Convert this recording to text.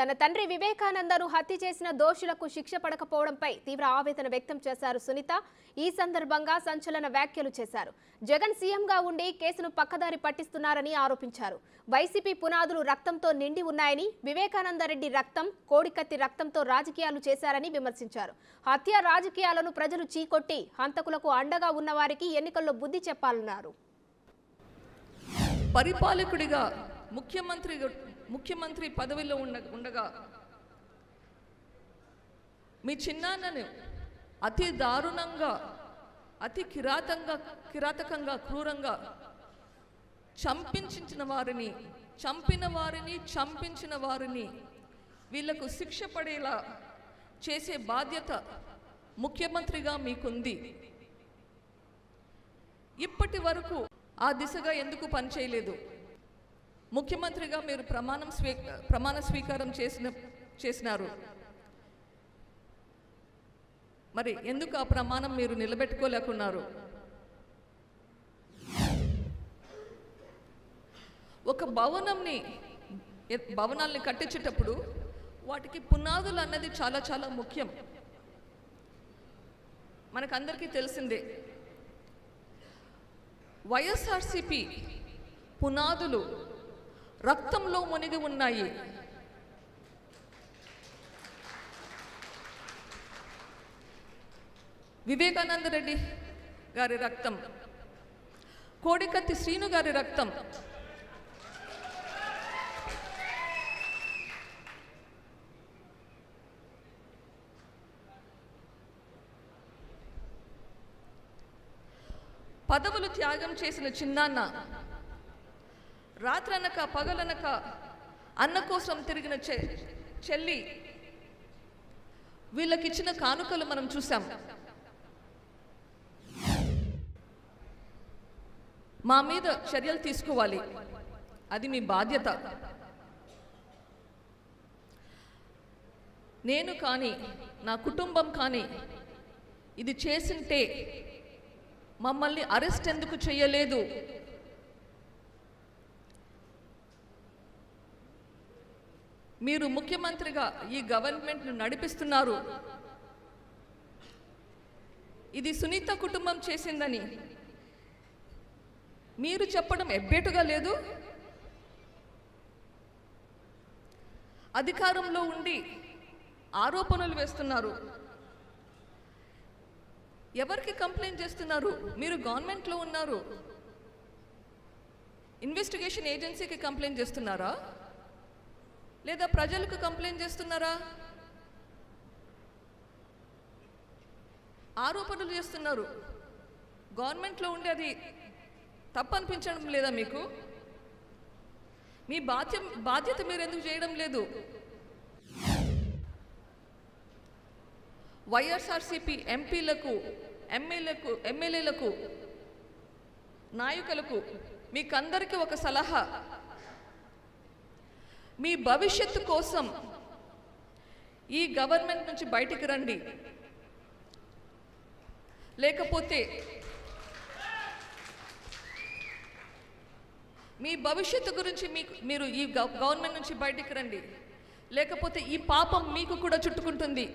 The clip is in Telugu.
తన తండ్రి వివేకానందను హత్య చేసిన దోషులకు శిక్ష పడకపోవడంపై తీవ్ర ఆవేదన వ్యక్తం చేశారు సునీత. ఈ సందర్భంగా సంచలన వ్యాఖ్యలు చేశారు. జగన్ సీఎంగా ఉండి కేసును పక్కదారి పట్టిస్తున్నారని ఆరోపించారు. వైసీపీ పునాదులు రక్తంతో నిండి ఉన్నాయని, వివేకానందరెడ్డి రక్తం, కోడికత్తి రక్తంతో రాజకీయాలు చేశారని విమర్శించారు. హత్య రాజకీయాలను ప్రజలు చీకొట్టి హంతకులకు అండగా ఉన్నవారికి ఎన్నికల్లో బుద్ధి చెప్పాలన్నారు. పరిపాలకుడిగా ముఖ్యమంత్రి పదవిలో ఉండగా మీ చిన్నాన్నను అతి దారుణంగా, అతి కిరాతకంగా, క్రూరంగా చంపించిన వారిని వీళ్లకు శిక్ష పడేలా చేసే బాధ్యత ముఖ్యమంత్రిగా మీకుంది. ఇప్పటి వరకు ఆ దిశగా ఎందుకు పనిచేయలేదు? ముఖ్యమంత్రిగా మీరు ప్రమాణ స్వీకారం చేసినారు. మరి ఎందుకు ఆ ప్రమాణం మీరు నిలబెట్టుకోలేకున్నారు? ఒక భవనాల్ని కట్టించేటప్పుడు వాటికి పునాదులు అన్నది చాలా చాలా ముఖ్యం. మనకందరికీ తెలిసిందే. వైఎస్ఆర్సీపీ పునాదులు రక్తంలో మునిగి ఉన్నాయి. వివేకానందరెడ్డి గారి రక్తం, కోడికత్తి శ్రీను గారి రక్తం, పదవులు త్యాగం చేసిన చిన్నాన్న, రాత్రనక పగలనక అన్న కోసం తిరిగిన చెల్లి, వీళ్ళకిచ్చిన కానుకలు మనం చూసాం. మా మీద చర్యలు తీసుకోవాలి, అది మీ బాధ్యత. నేను కానీ, నా కుటుంబం కానీ ఇది చేసింటే మమ్మల్ని అరెస్ట్ ఎందుకు చేయలేదు? మీరు ముఖ్యమంత్రిగా ఈ గవర్నమెంట్ను నడిపిస్తున్నారు. ఇది సునీత కుటుంబం చేసిందని మీరు చెప్పడం ఎబ్బేటుగా లేదు? అధికారంలో ఉండి ఆరోపణలు వేస్తున్నారు. ఎవరికి కంప్లైంట్ చేస్తున్నారు? మీరు గవర్నమెంట్లో ఉన్నారు. ఇన్వెస్టిగేషన్ ఏజెన్సీకి కంప్లైంట్ చేస్తున్నారా, లేదా ప్రజలకు కంప్లైంట్ చేస్తున్నారా? ఆరోపణలు చేస్తున్నారు. గవర్నమెంట్లో ఉండి అది తప్పనిపించడం లేదా మీకు? మీ బాధ్యత మీరు ఎందుకు చేయడం లేదు? వైఎస్ఆర్సీపీ ఎంపీలకు, ఎమ్మెల్యేలకు, నాయకులకు మీకందరికీ ఒక సలహా. మీ భవిష్యత్తు కోసం ఈ గవర్నమెంట్ నుంచి బయటికి రండి. లేకపోతే మీ భవిష్యత్తు గురించి మీరు ఈ గవర్నమెంట్ నుంచి బయటికి రండి. లేకపోతే ఈ పాపం మీకు కూడా చుట్టుకుంటుంది.